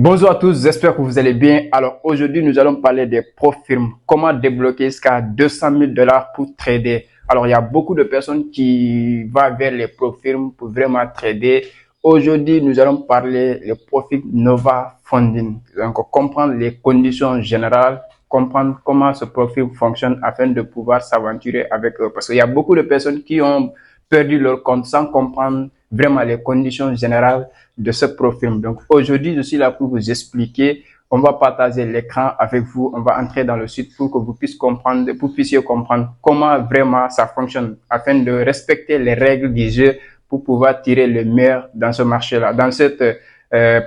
Bonjour à tous, j'espère que vous allez bien. Alors aujourd'hui, nous allons parler des ProFirm. Comment débloquer jusqu'à 200 000 dollars pour trader. Alors il y a beaucoup de personnes qui vont vers les ProFirm pour vraiment trader. Aujourd'hui, nous allons parler des profils Nova Funding. Donc comprendre les conditions générales, comprendre comment ce profil fonctionne afin de pouvoir s'aventurer avec eux. Parce qu'il y a beaucoup de personnes qui ont perdu leur compte sans comprendre vraiment les conditions générales de ce profil. Donc aujourd'hui, je suis là pour vous expliquer. On va partager l'écran avec vous. On va entrer dans le site pour que vous puissiez comprendre comment vraiment ça fonctionne afin de respecter les règles du jeu pour pouvoir tirer le meilleur dans ce marché-là, dans cette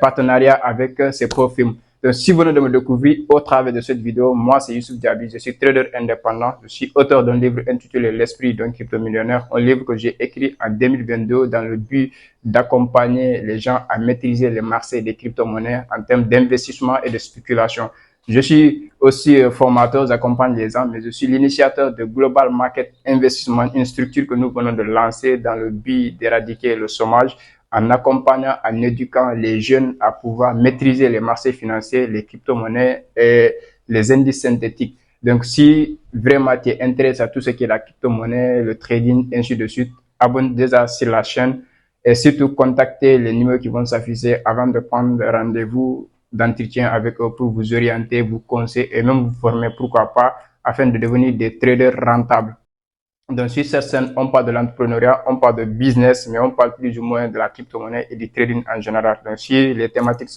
partenariat avec ces profils. Donc, si vous venez de me découvrir au travers de cette vidéo, moi c'est Youssouf Diaby, je suis trader indépendant, je suis auteur d'un livre intitulé L'esprit d'un crypto-millionnaire, un livre que j'ai écrit en 2022 dans le but d'accompagner les gens à maîtriser le marché des crypto-monnaies en termes d'investissement et de spéculation. Je suis aussi formateur, j'accompagne les gens, mais je suis l'initiateur de Global Market Investment, une structure que nous venons de lancer dans le but d'éradiquer le chômage en accompagnant, en éduquant les jeunes à pouvoir maîtriser les marchés financiers, les crypto-monnaies et les indices synthétiques. Donc, si vraiment tu es intéressé à tout ce qui est la crypto-monnaie, le trading, ainsi de suite, abonne déjà sur la chaîne et surtout contactez les numéros qui vont s'afficher avant de prendre rendez-vous d'entretien avec eux pour vous orienter, vous conseiller et même vous former, pourquoi pas, afin de devenir des traders rentables. Donc, sur cette scène, on parle de l'entrepreneuriat, on parle de business, mais on parle plus ou moins de la crypto-monnaie et du trading en général. Donc, si les thématiques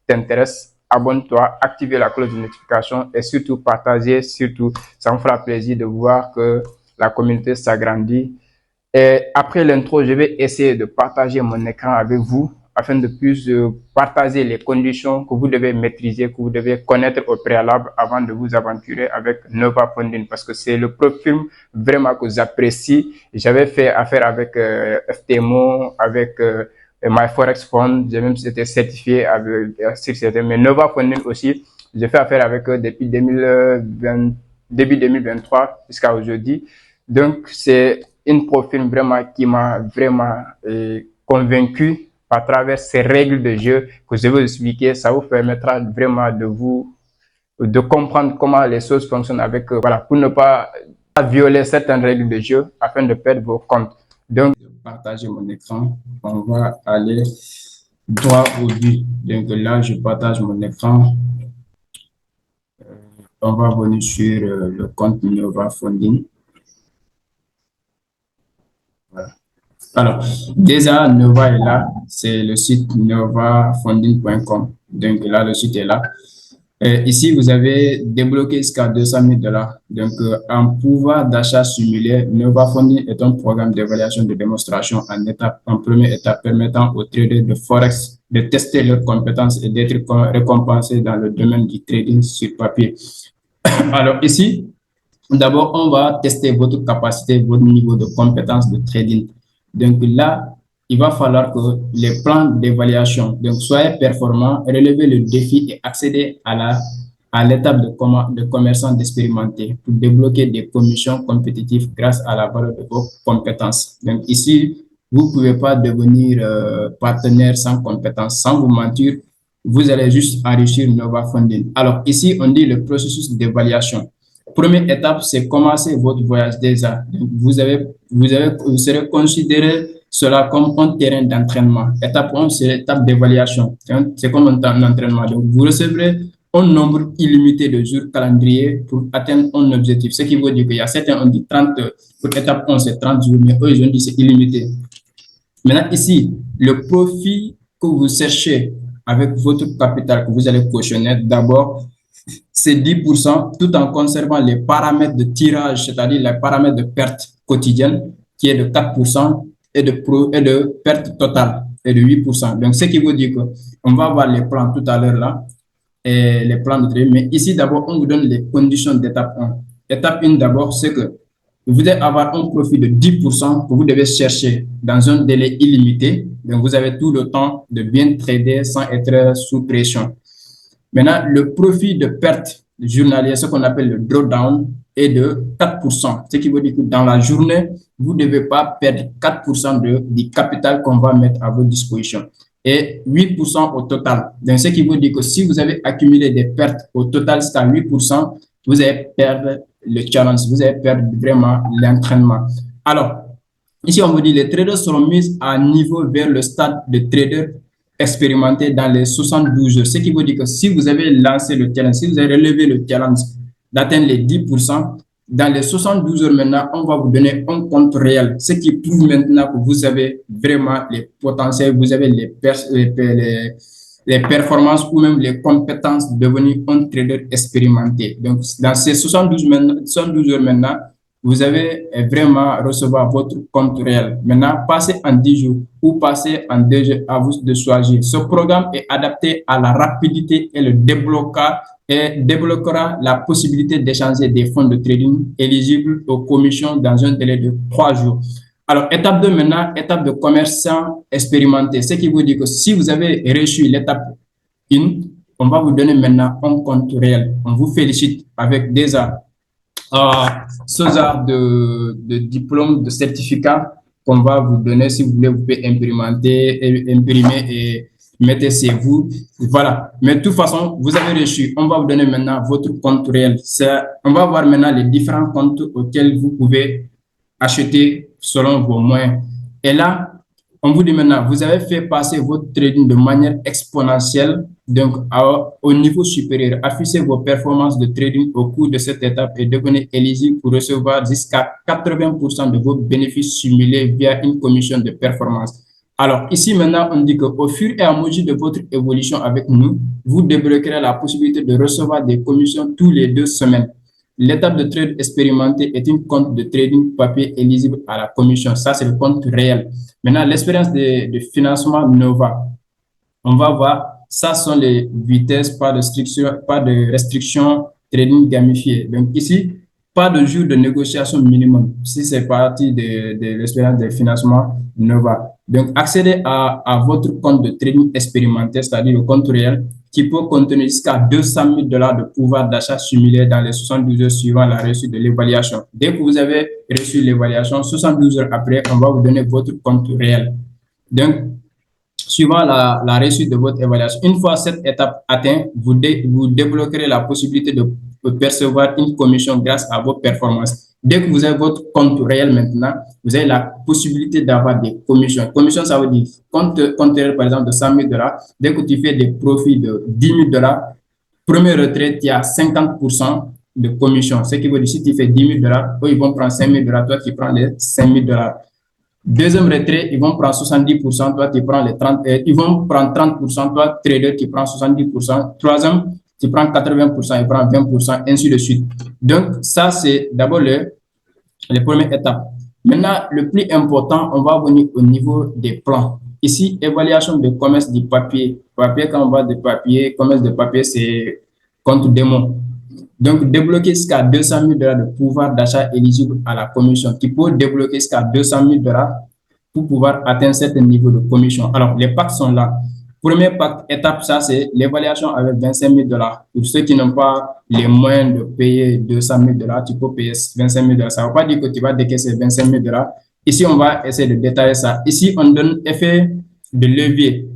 t'intéressent, abonne-toi, active la cloche de notification et surtout partager, surtout, ça me fera plaisir de voir que la communauté s'agrandit. Et après l'intro, je vais essayer de partager mon écran avec vous afin de plus partager les conditions que vous devez maîtriser, que vous devez connaître au préalable avant de vous aventurer avec Nova Funding parce que c'est le profil vraiment que j'apprécie. J'avais fait affaire avec FTMO, avec MyForex Fund, j'ai même été certifié avec mais Nova Funding aussi, j'ai fait affaire avec eux depuis 2020, début 2023 jusqu'à aujourd'hui. Donc, c'est une profil vraiment qui m'a vraiment convaincu à travers ces règles de jeu que je vais vous expliquer. Ça vous permettra vraiment de comprendre comment les choses fonctionnent avec voilà, pour ne pas violer certaines règles de jeu afin de perdre vos comptes. Donc, je vais partager mon écran. On va aller droit au but. Donc là, je partage mon écran. On va venir sur le compte Nova Funding. Voilà. Alors, déjà, Nova est là, c'est le site novafunding.com. Donc là, le site est là. Ici, vous avez débloqué jusqu'à 200 000 dollars. Donc, en pouvoir d'achat simulé, Nova Funding est un programme d'évaluation de démonstration en première étape permettant aux traders de Forex de tester leurs compétences et d'être récompensés dans le domaine du trading sur papier. Alors, ici, d'abord, on va tester votre capacité, votre niveau de compétence de trading. Donc là, il va falloir que les plans d'évaluation, donc soyez performants, relevez le défi et accédez à l'étape de commerçant d'expérimenter pour débloquer des commissions compétitives grâce à la valeur de vos compétences. Donc ici, vous ne pouvez pas devenir partenaire sans compétences, sans vous mentir. Vous allez juste enrichir Nova Funding. Alors ici, on dit le processus d'évaluation. Première étape, c'est commencer votre voyage déjà. Donc, vous serez considéré cela comme un terrain d'entraînement. Étape 1, c'est l'étape d'évaluation. C'est comme un entraînement. Donc, vous recevrez un nombre illimité de jours calendrier pour atteindre un objectif. Ce qui veut dire qu'il y a certains, on dit 30, pour étape 1, c'est 30 jours, mais eux, ils ont dit c'est illimité. Maintenant, ici, le profit que vous cherchez avec votre capital que vous allez cautionner, d'abord, c'est 10% tout en conservant les paramètres de tirage, c'est-à-dire les paramètres de perte quotidienne qui est de 4% et de perte totale et de 8%. Donc, ce qui veut dire qu'on va avoir les plans tout à l'heure là, et les plans de trade, mais ici d'abord, on vous donne les conditions d'étape 1. Étape 1 d'abord, c'est que vous devez avoir un profit de 10% que vous devez chercher dans un délai illimité. Donc, vous avez tout le temps de bien trader sans être sous pression. Maintenant, le profit de perte journalière, ce qu'on appelle le drawdown, est de 4%. Ce qui veut dire que dans la journée, vous ne devez pas perdre 4% du capital qu'on va mettre à votre disposition. et 8% au total. Donc, ce qui veut dire que si vous avez accumulé des pertes au total, c'est à 8%, vous allez perdre le challenge, vous allez perdre vraiment l'entraînement. Alors, ici, on vous dit les traders seront mis à niveau vers le stade de trader expérimenté dans les 72 heures. Ce qui veut dire que si vous avez lancé le challenge, si vous avez relevé le challenge d'atteindre les 10%, dans les 72 heures maintenant, on va vous donner un compte réel, ce qui prouve maintenant que vous avez vraiment les potentiels, vous avez les performances ou même les compétences de devenir un trader expérimenté. Donc, dans ces 72 heures maintenant, vous avez vraiment recevoir votre compte réel. Maintenant, passez en 10 jours ou passez en 2 jours, à vous de choisir. Ce programme est adapté à la rapidité et le débloquera la possibilité d'échanger des fonds de trading éligibles aux commissions dans un délai de 3 jours. Alors, étape 2 maintenant, étape de commerçant expérimenté. Ce qui veut dire que si vous avez réussi l'étape 1, on va vous donner maintenant un compte réel. On vous félicite avec déjà ce genre de diplôme, de certificat qu'on va vous donner. Si vous voulez, vous pouvez imprimer et mettre chez vous. Voilà. Mais de toute façon, vous avez reçu. On va vous donner maintenant votre compte réel. On va voir maintenant les différents comptes auxquels vous pouvez acheter selon vos moyens. Et là, on vous dit maintenant, vous avez fait passer votre trading de manière exponentielle, donc au niveau supérieur. Affichez vos performances de trading au cours de cette étape et devenez éligible pour recevoir jusqu'à 80% de vos bénéfices simulés via une commission de performance. Alors ici maintenant, on dit qu'au fur et à mesure de votre évolution avec nous, vous débloquerez la possibilité de recevoir des commissions tous les 2 semaines. L'étape de trade expérimenté est une compte de trading papier éligible à la commission. Ça, c'est le compte réel. Maintenant, l'expérience de financement Nova. On va voir, ça sont les vitesses, pas de restriction trading gamifié. Donc ici, pas de jour de négociation minimum si c'est partie de l'expérience de financement Nova. Donc, accédez à votre compte de trading expérimenté, c'est-à-dire le compte réel, qui peut contenir jusqu'à 200 000 $ de pouvoir d'achat simulé dans les 72 heures suivant la réussite de l'évaluation. Dès que vous avez reçu l'évaluation, 72 heures après, on va vous donner votre compte réel. Donc, suivant la réussite de votre évaluation, une fois cette étape atteinte, vous débloquerez la possibilité de percevoir une commission grâce à vos performances. Dès que vous avez votre compte réel maintenant, vous avez la possibilité d'avoir des commissions. Commission, ça veut dire compte réel, par exemple, de 100 000 $. Dès que tu fais des profits de 10 000 $, première retraite, il y a 50% de commission. Ce qui veut dire si tu fais 10 000 $, eux, ils vont prendre 5 000 $, toi, tu prends les 5 000 $. Deuxième retrait, ils vont prendre 70%, toi, tu prends les 30%, ils vont prendre 30%, toi, trader, tu prends 70%. Troisième, tu prends 80%, ils prennent 20%, ainsi de suite. Donc, ça, c'est d'abord les premières étapes. Maintenant, le plus important, on va venir au niveau des plans. Ici, évaluation de commerce du papier. Papier, quand on va de papier, commerce de papier, c'est compte démon. Donc, débloquer jusqu'à 200 000 $ de pouvoir d'achat éligible à la commission. Tu peux débloquer jusqu'à 200 000 $ pour pouvoir atteindre un certain niveau de commission. Alors, les packs sont là. Première étape, ça, c'est l'évaluation avec 25 000 $. Pour ceux qui n'ont pas les moyens de payer 200 000 $, tu peux payer 25 000 $. Ça ne veut pas dire que tu vas décaisser 25 000 $. Ici, on va essayer de détailler ça. Ici, on donne effet de levier.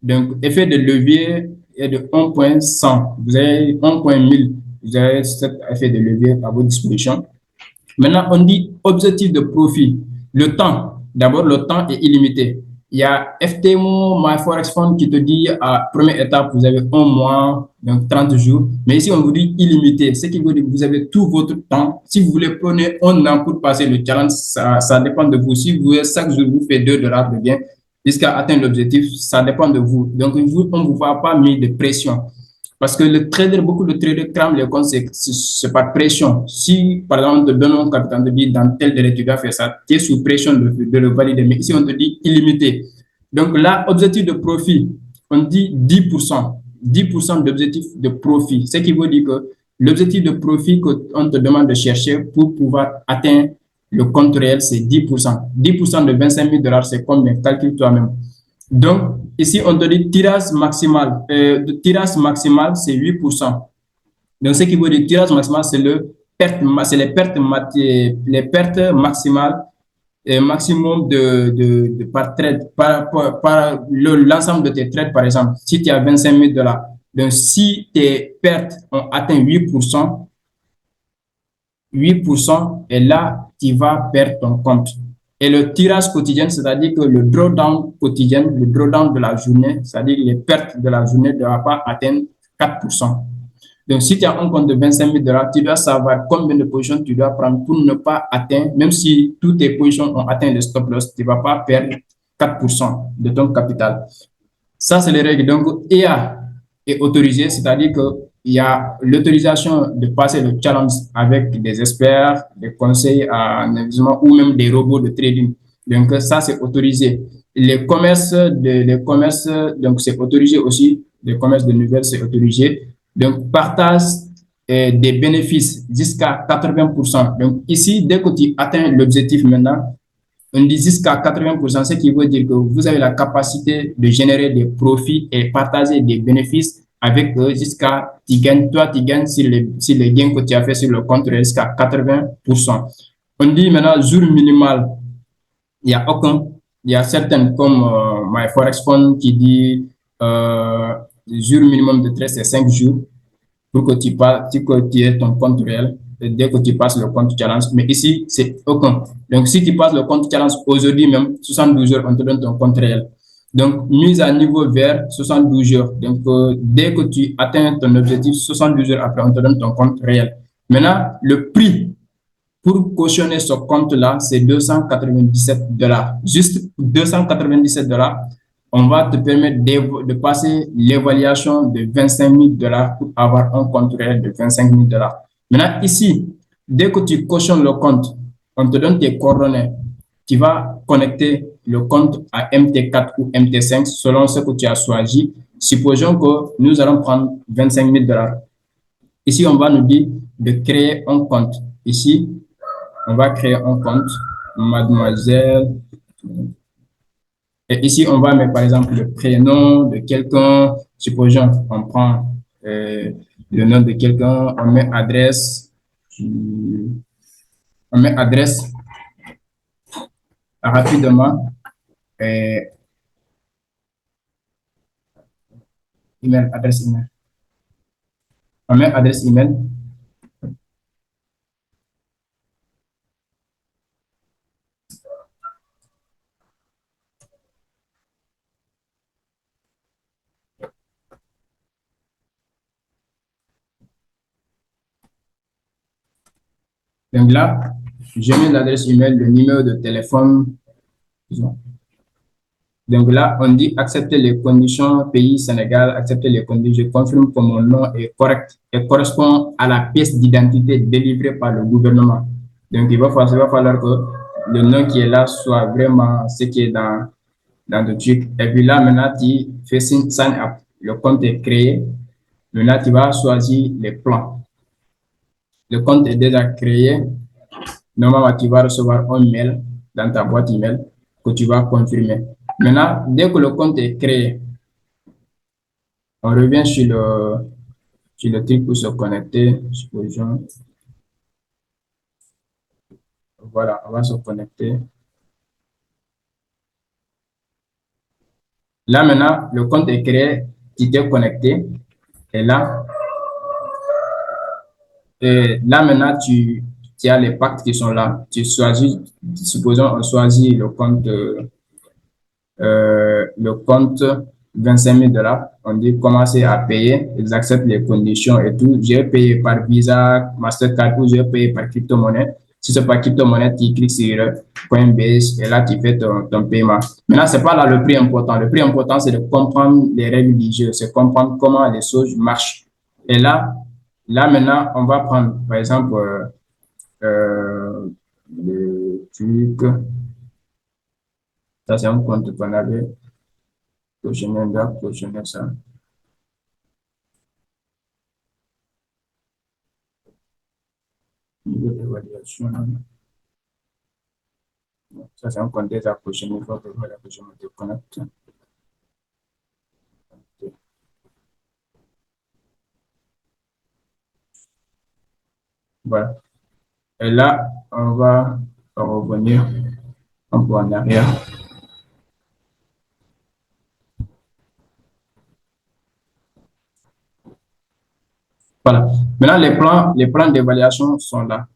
Donc, effet de levier est de 1.100. Vous avez 1.1000. Vous avez cet effet de levier à votre disposition. Maintenant, on dit objectif de profit. Le temps, d'abord, le temps est illimité. Il y a FTMO, MyForexFund qui te dit à première étape, vous avez 1 mois, donc 30 jours. Mais ici, on vous dit illimité. Ce qui veut dire que vous avez tout votre temps. Si vous voulez prendre 1 an pour passer le challenge, ça dépend de vous. Si vous voulez, chaque jour, vous faites 2 $ de gain jusqu'à atteindre l'objectif, ça dépend de vous. Donc, on ne vous va pas mis de pression. Parce que beaucoup de traders crament les comptes, c'est par pression. Si, par exemple, on te donne un capital, on te dit dans tel délai, tu dois faire ça, tu es sous pression de le valider. Mais ici, on te dit illimité. Donc là, objectif de profit, on dit 10%. 10% d'objectif de profit. Ce qui veut dire que l'objectif de profit qu'on te demande de chercher pour pouvoir atteindre le compte réel, c'est 10%. 10% de 25 000 $, c'est combien? Calcule toi-même. Donc, ici, on te dit tirage maximal. Tirage maximal, c'est 8%. Donc, ce qui veut dire tirage maximal, c'est les pertes maximales et maximum par trade, par l'ensemble de tes trades, par exemple. Si tu as 25 000 $, donc si tes pertes ont atteint 8%, et là, tu vas perdre ton compte. Et le tirage quotidien, c'est-à-dire que le drawdown quotidien, le drawdown de la journée, c'est-à-dire les pertes de la journée ne doivent pas atteindre 4%. Donc, si tu as un compte de 25 000 $, tu dois savoir combien de positions tu dois prendre pour ne pas atteindre, même si toutes tes positions ont atteint le stop loss, tu ne vas pas perdre 4% de ton capital. Ça, c'est les règles. Donc, IA est autorisé, c'est-à-dire qu'il y a l'autorisation de passer le challenge avec des experts, des conseils en investissement ou même des robots de trading. Donc, ça, c'est autorisé. Les commerces, donc, c'est autorisé aussi. Les commerces de nouvelles, c'est autorisé. Donc, partage des bénéfices jusqu'à 80%. Donc, ici, dès que tu atteins l'objectif maintenant, on dit jusqu'à 80%, ce qui veut dire que vous avez la capacité de générer des profits et partager des bénéfices avec eux jusqu'à, toi, tu gagnes sur les gains que tu as fait sur le compte jusqu'à 80%. On dit maintenant jour minimal, il y a aucun, il y a certaines comme MyForexFund qui dit jour minimum de trade, c'est 5 jours pour que tu aies ton compte réel dès que tu passes le compte challenge. Mais ici, c'est aucun. Donc, si tu passes le compte challenge aujourd'hui même, 72 heures, on te donne ton compte réel. Donc, mise à niveau vert, 72 heures. Donc, dès que tu atteins ton objectif, 72 heures après, on te donne ton compte réel. Maintenant, le prix pour cautionner ce compte-là, c'est 297 $. Juste 297 $, on va te permettre de passer l'évaluation de 25 000 $ pour avoir un compte réel de 25 000 $. Maintenant, ici, dès que tu cautionnes le compte, on te donne tes coordonnées. Tu vas connecter le compte à MT4 ou MT5 selon ce que tu as choisi. Supposons que nous allons prendre 25 000 $. Ici, on va nous dire de créer un compte. Ici, on va créer un compte, mademoiselle. Et ici, on va mettre par exemple le prénom de quelqu'un. Supposons, on prend le nom de quelqu'un, on met adresse rapidement, et email, adresse email. On met adresse email. Donc là, je mets l'adresse email, le numéro de téléphone. Donc là, on dit accepter les conditions, pays Sénégal, accepter les conditions. Je confirme que mon nom est correct et correspond à la pièce d'identité délivrée par le gouvernement. Donc il va falloir que le nom qui est là soit vraiment ce qui est dans le truc. Et puis là, maintenant, tu fais sign up. Le compte est créé. Maintenant, tu vas choisir les plans. Le compte est déjà créé. Normalement, tu vas recevoir un mail dans ta boîte email que tu vas confirmer. Maintenant, dès que le compte est créé, on revient sur le truc pour se connecter. Voilà, on va se connecter. Là, maintenant, le compte est créé, tu t'es connecté. Et là maintenant, tu as les pactes qui sont là. Tu choisis, supposons, on choisit le compte 25 000 $. On dit commencer à payer. Ils acceptent les conditions et tout. J'ai payé par Visa, Mastercard ou j'ai payé par crypto-monnaie. Si c'est par crypto-monnaie, tu cliques sur Coinbase et là, tu fais ton paiement. Maintenant, c'est pas là le prix important. Le prix important, c'est de comprendre les règles du jeu. C'est comprendre comment les choses marchent. Et là maintenant, on va prendre, par exemple, le truc. Ça, c'est un compte qu'on avait. Cautionner, doit cautionner ça. Niveau d'évaluation. Ça, c'est un compte déjà cautionné. Il faut que voilà, que je me déconnecte. Voilà. Et là, on va revenir. un peu en arrière. Voilà. Maintenant, les plans d'évaluation sont là.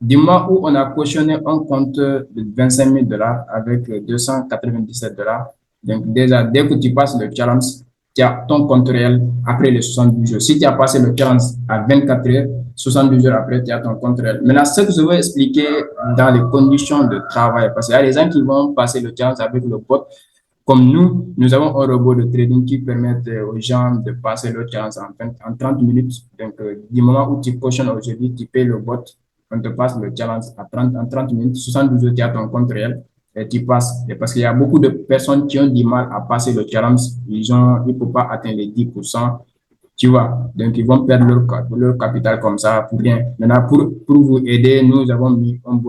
Du moment où on a cautionné un compte de 25 000 dollars avec 297 dollars, donc déjà, dès que tu passes le challenge, tu as ton compte réel après les 72 jours. Si tu as passé le challenge à 24 heures, 72 heures après, tu as ton compte réel. Maintenant, ce que je veux expliquer dans les conditions de travail, parce qu'il y a des gens qui vont passer le challenge avec le bot, comme nous avons un robot de trading qui permet aux gens de passer le challenge en 30 minutes. Donc, du moment où tu cautionnes aujourd'hui, tu payes le bot, on te passe le challenge en 30 minutes, 72 heures, tu as ton compte réel et tu passes. Et parce qu'il y a beaucoup de personnes qui ont du mal à passer le challenge, ils ne peuvent pas atteindre les 10%, tu vois. Donc, ils vont perdre leur capital comme ça pour rien. Maintenant, pour vous aider, nous avons mis un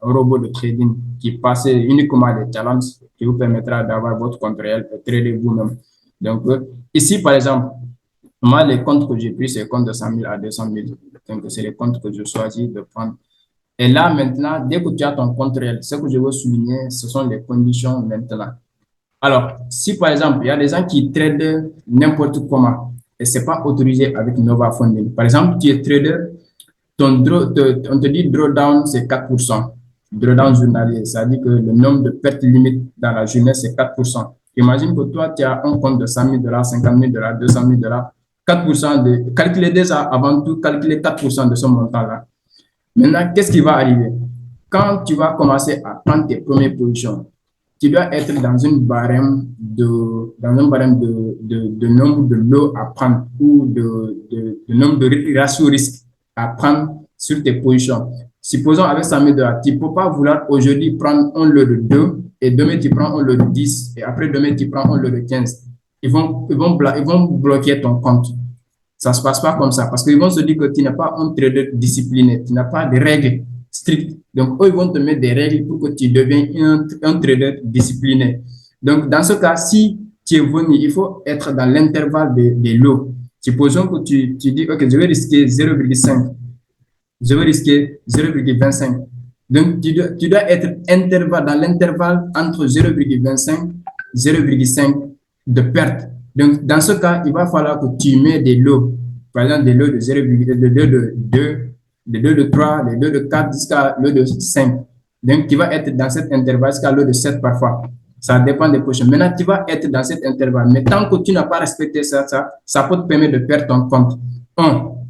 robot de trading qui passe uniquement les challenges qui vous permettra d'avoir votre compte réel et trader vous-même. Donc, ici, par exemple, moi, les comptes que j'ai pris, c'est les comptes de 100 000 à 200 000. Donc, c'est les comptes que je choisis de prendre. Et là, maintenant, dès que tu as ton compte réel, ce que je veux souligner, ce sont les conditions maintenant. Alors, si par exemple, il y a des gens qui tradent n'importe comment et ce n'est pas autorisé avec Nova Funding. Par exemple, tu es trader, on te dit drawdown, c'est 4%. Drawdown journalier, ça veut dire que le nombre de pertes limite dans la journée, c'est 4%. Imagine que toi, tu as un compte de 100 000 dollars, 50 000 dollars, 200 000 dollars, 4% calculer déjà avant tout, calculer 4% de ce montant-là. Maintenant, qu'est-ce qui va arriver? Quand tu vas commencer à prendre tes premières positions, tu dois être dans un barème de nombre de lots à prendre ou de nombre de ratio risque à prendre sur tes positions. Supposons avec 100 000 dollars, tu ne peux pas vouloir aujourd'hui prendre un lot de 2 et demain tu prends un lot de 10 et après demain tu prends un lot de 15. Ils vont bloquer ton compte. Ça ne se passe pas comme ça parce qu'ils vont se dire que tu n'es pas un trader discipliné, tu n'as pas de règles strictes. Donc, eux, ils vont te mettre des règles pour que tu deviennes un trader discipliné. Donc, dans ce cas, si tu es venu, il faut être dans l'intervalle des lots. Supposons que tu dis, OK, je vais risquer 0,5, je vais risquer 0,25. Donc, tu dois être dans l'intervalle entre 0,25 et 0,5 de perte. Donc, dans ce cas, il va falloir que tu mets des lots. Par exemple, des lots de 0,2, de 2, de 2 de 3, de 2 de 4 jusqu'à l'eau de 5. Donc, tu vas être dans cet intervalle jusqu'à l'eau de 7 parfois. Ça dépend des prochains. Maintenant, tu vas être dans cet intervalle. Mais tant que tu n'as pas respecté ça peut te permettre de perdre ton compte.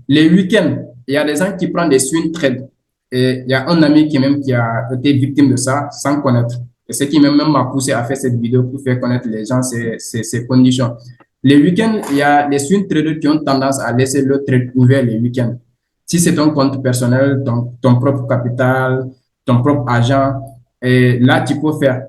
Les week-ends, il y a des gens qui prennent des swing trades. Et il y a un ami qui a été victime de ça sans connaître. Et ce qui même m'a poussé à faire cette vidéo pour faire connaître les gens ces conditions. Les week-ends, il y a les swing traders qui ont tendance à laisser le trade ouvert les week-ends. Si c'est ton compte personnel, ton propre capital, ton propre argent, et là, tu peux faire.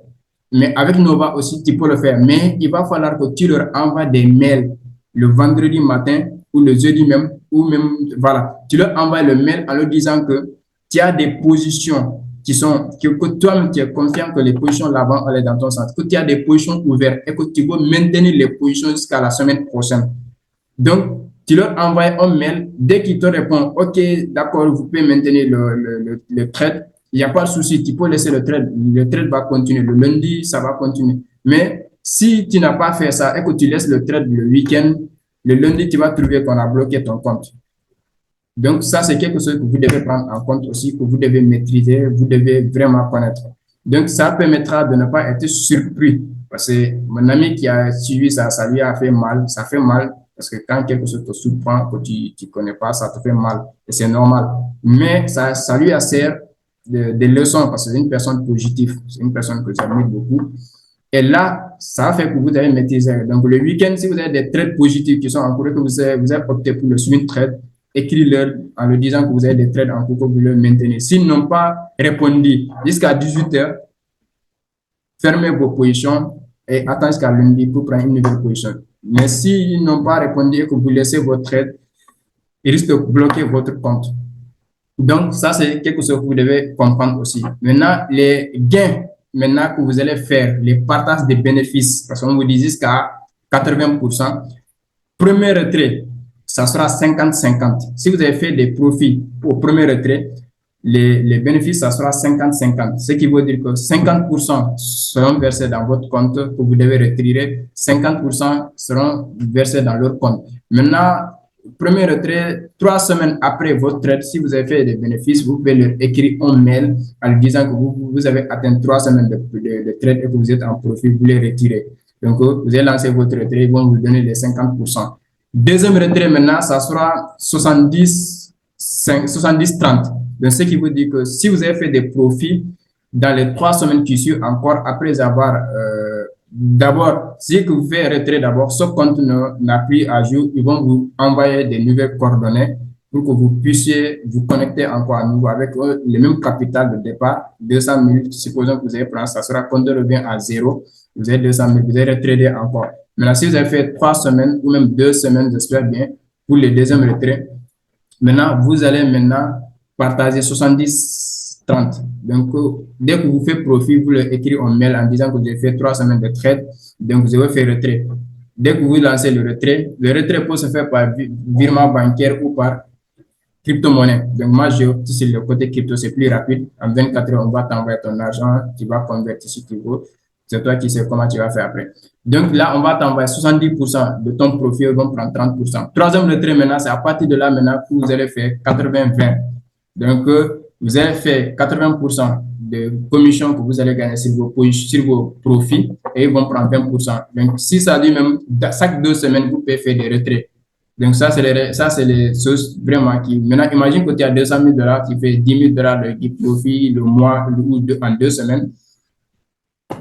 Mais avec Nova aussi, tu peux le faire. Mais il va falloir que tu leur envoies des mails le vendredi matin ou le jeudi même, ou même, voilà. Tu leur envoies le mail en leur disant que tu as des positions que toi-même tu es confiant que les positions là-bas, elles sont dans ton sens, que tu as des positions ouvertes et que tu veux maintenir les positions jusqu'à la semaine prochaine. Donc, tu leur envoies un mail, dès qu'ils te répondent, OK, d'accord, vous pouvez maintenir le trade, il n'y a pas de souci, tu peux laisser le trade va continuer, le lundi, ça va continuer. Mais si tu n'as pas fait ça et que tu laisses le trade le week-end, le lundi, tu vas trouver qu'on a bloqué ton compte. Donc, ça, c'est quelque chose que vous devez prendre en compte aussi, que vous devez maîtriser, vous devez vraiment connaître. Donc, ça permettra de ne pas être surpris. Parce que mon ami qui a suivi ça, ça lui a fait mal. Ça fait mal parce que quand quelque chose te surprend, que tu ne connais pas, ça te fait mal. Et c'est normal. Mais ça lui a servi des leçons parce que c'est une personne positive. C'est une personne que j'admire beaucoup. Et là, ça fait que vous avez maîtrisé. Donc, le week-end, si vous avez des trades positifs qui sont en cours, que vous avez opté pour le swing trade, écrivez-leur en leur disant que vous avez des trades en cours que vous le maintenez. S'ils n'ont pas répondu jusqu'à 18 heures, fermez vos positions et attendez jusqu'à lundi pour prendre une nouvelle position. Mais s'ils n'ont pas répondu et que vous laissez votre trade, ils risquent de bloquer votre compte. Donc, ça, c'est quelque chose que vous devez comprendre aussi. Maintenant, les gains maintenant que vous allez faire, les partages des bénéfices, parce qu'on vous dit jusqu'à 80%, premier retrait, ça sera 50-50. Si vous avez fait des profits au premier retrait, les bénéfices, ça sera 50-50. Ce qui veut dire que 50% seront versés dans votre compte que vous devez retirer, 50% seront versés dans leur compte. Maintenant, premier retrait, 3 semaines après votre trade, si vous avez fait des bénéfices, vous pouvez leur écrire un mail en lui disant que vous avez atteint 3 semaines de trade et que vous êtes en profit, vous les retirez. Donc, vous allez lancer votre retrait, ils vont vous donner les 50%. Deuxième retrait, maintenant, ça sera 70-30. Donc, ce qui veut dire que si vous avez fait des profits dans les 3 semaines qui suivent encore, après avoir d'abord, si vous faites un retrait d'abord, ce compte n'a plus à jour, ils vont vous envoyer des nouvelles coordonnées pour que vous puissiez vous connecter encore à nouveau avec le même capital de départ, 200 000. Supposons que vous avez pris, ça sera compte de revient à zéro, vous avez 200 000, vous allez retrader encore. Maintenant, si vous avez fait 3 semaines ou même 2 semaines, j'espère bien, pour le deuxième retrait, maintenant, vous allez maintenant partager 70-30. Donc, dès que vous faites profit, vous leur écrivez un mail en disant que vous avez fait 3 semaines de trade, donc vous avez fait retrait. Dès que vous lancez le retrait peut se faire par virement bancaire ou par crypto-monnaie. Donc, moi, j'ai opté sur le côté crypto, c'est plus rapide. En 24 heures, on va t'envoyer ton argent, tu vas convertir si tu veux. C'est toi qui sais comment tu vas faire après. Donc là, on va t'envoyer 70% de ton profit, on va prendre 30%. Troisième retrait maintenant, c'est à partir de là maintenant que vous allez faire 80-20. Donc, vous allez faire 80% de commission que vous allez gagner sur vos profits et ils vont prendre 20%. Donc, si ça dit même, chaque 2 semaines, vous pouvez faire des retraits. Donc, ça, c'est les choses vraiment qui. Maintenant, imagine que tu as 200 000 $, tu fais 10 000 $ de profit le mois ou en 2 semaines.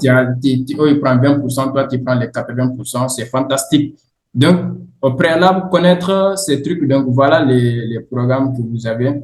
Il prend 20%, toi, tu prends les 80%, c'est fantastique. Donc, au préalable, connaître ces trucs, donc voilà les programmes que vous avez.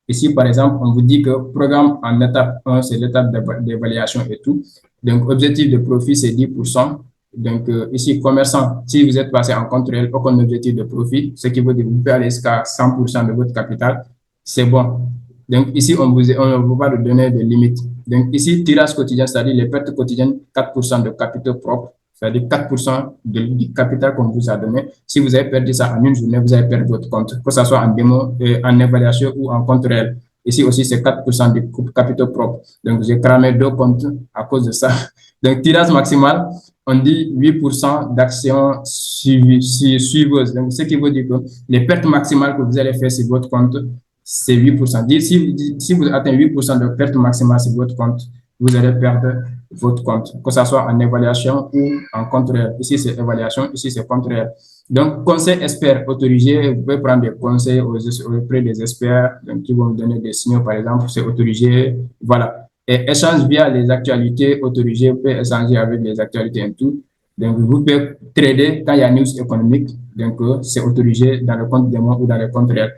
Ici, par exemple, on vous dit que programme en étape 1, c'est l'étape d'évaluation et tout. Donc, objectif de profit, c'est 10%. Donc, ici, commerçant, si vous êtes passé en compte réel, aucun objectif de profit, ce qui veut dire que vous pouvez aller jusqu'à 100% de votre capital, c'est bon. Donc, ici, on ne vous pas de donner de limites. Donc, ici, tirage quotidien, c'est-à-dire les pertes quotidiennes, 4% de capital propre, c'est-à-dire 4% du capital qu'on vous a donné. Si vous avez perdu ça en une journée, vous avez perdu votre compte, que ce soit en démo, en évaluation ou en compte réel. Ici aussi, c'est 4% du capital propre. Donc, j'ai cramé 2 comptes à cause de ça. Donc, tirage maximal, on dit 8% d'actions suiveuses. Donc, ce qui veut dire que les pertes maximales que vous allez faire sur votre compte, c'est 8%. Si vous atteignez 8% de perte maximale sur votre compte, vous allez perdre votre compte, que ce soit en évaluation ou en compte réel. Ici, c'est évaluation, ici, c'est compte réel. Donc, conseil expert autorisé, vous pouvez prendre des conseils auprès des experts qui vont vous donner des signaux, par exemple, c'est autorisé, voilà. Et échange via les actualités autorisées, vous pouvez échanger avec les actualités et tout. Donc, vous pouvez trader quand il y a news économique, donc c'est autorisé dans le compte démo ou dans le compte réel.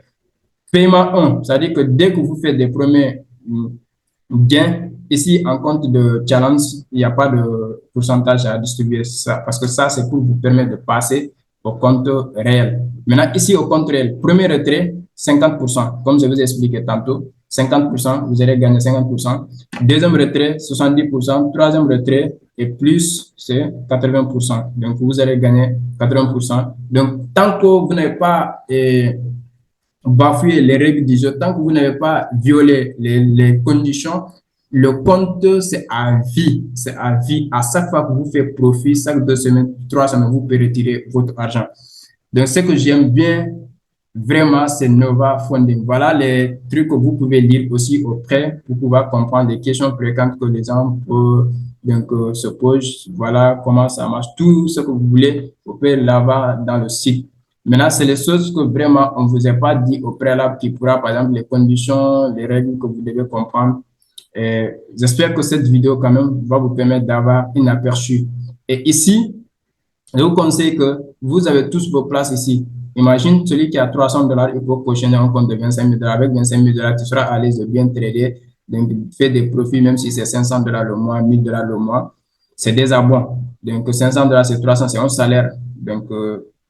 Paiement 1, c'est-à-dire que dès que vous faites des premiers gains, ici en compte de challenge, il n'y a pas de pourcentage à distribuer ça, parce que ça, c'est pour vous permettre de passer au compte réel. Maintenant, ici au compte réel, premier retrait, 50%, comme je vous ai expliqué tantôt, 50%, vous allez gagner 50%. Deuxième retrait, 70%. Troisième retrait, et plus, c'est 80%. Donc, vous allez gagner 80%. Donc, tant que vous n'avez pas bafouer les règles du jeu, tant que vous n'avez pas violé les conditions, le compte, c'est à vie. C'est à vie. À chaque fois que vous faites profit, chaque 2 semaines, 3 semaines, vous pouvez retirer votre argent. Donc, ce que j'aime bien, vraiment, c'est Nova Funding. Voilà les trucs que vous pouvez lire aussi auprès pour pouvoir comprendre les questions fréquentes que les gens se posent. Voilà comment ça marche. Tout ce que vous voulez, vous pouvez l'avoir dans le site. Maintenant, c'est les choses que vraiment on ne vous a pas dit au préalable qui pourra, par exemple, les conditions, les règles que vous devez comprendre. J'espère que cette vidéo, quand même, va vous permettre d'avoir un aperçu. Et ici, je vous conseille que vous avez tous vos places ici. Imagine celui qui a 300 $, il faut cautionner un compte de 25 000 $. Avec 25 000 $, tu seras à l'aise de bien trader, donc faire des profits, même si c'est 500 $ le mois, 1000 $ le mois. C'est déjà bon. Donc, 500 $, c'est 300, c'est un salaire. Donc,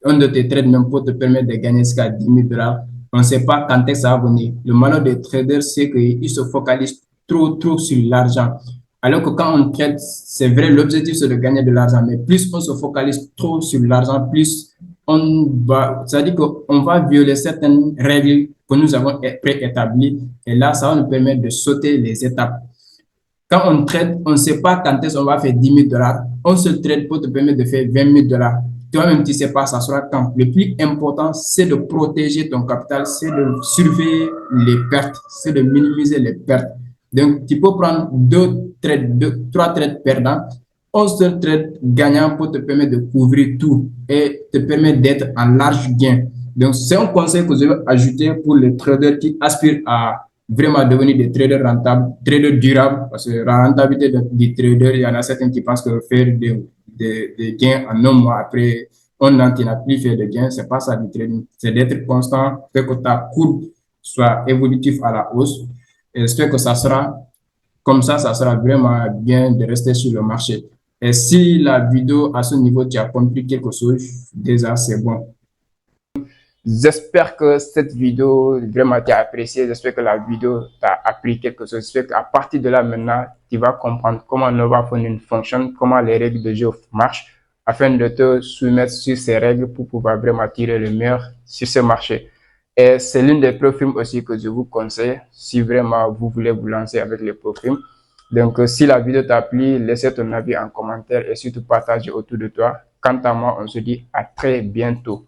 un de tes trades même peut te permettre de gagner jusqu'à 10 000 $. On ne sait pas quand est-ce que ça va venir. Le malheur des traders, c'est qu'ils se focalisent trop sur l'argent. Alors que quand on trade, c'est vrai, l'objectif c'est de gagner de l'argent, mais plus on se focalise trop sur l'argent, plus c'est-à-dire qu'on va violer certaines règles que nous avons préétablies et là, ça va nous permettre de sauter les étapes. Quand on trade, on ne sait pas quand est-ce qu'on va faire 10 000 $. Un seul trade peut te permettre de faire 20 000 $. Toi-même, tu ne sais pas, ça sera quand. Le plus important, c'est de protéger ton capital, c'est de surveiller les pertes, c'est de minimiser les pertes. Donc, tu peux prendre trois trades perdants. Un seul trade gagnant peut te permettre de couvrir tout et te permettre d'être en large gain. Donc, c'est un conseil que je veux ajouter pour les traders qui aspirent à vraiment devenir des traders rentables, traders durables, parce que la rentabilité des traders, il y en a certains qui pensent que faire des gains en un mois après un an qui n'a plus fait de gains, c'est pas ça du trading. C'est d'être constant, faire que ta courbe soit évolutive à la hausse. Et j'espère que ça sera comme ça sera vraiment bien de rester sur le marché. Et si la vidéo à ce niveau, tu as compris quelque chose, déjà c'est bon. J'espère que cette vidéo vraiment t'a apprécié. J'espère que la vidéo t'a appris quelque chose. J'espère qu'à partir de là maintenant, tu vas comprendre comment Nova Funding fonctionne, comment les règles de jeu marchent, afin de te soumettre sur ces règles pour pouvoir vraiment tirer le meilleur sur ce marché. Et c'est l'une des profilms aussi que je vous conseille si vraiment vous voulez vous lancer avec les profilms. Donc, si la vidéo t'a plu, laissez ton avis en commentaire et surtout partage autour de toi. Quant à moi, on se dit à très bientôt.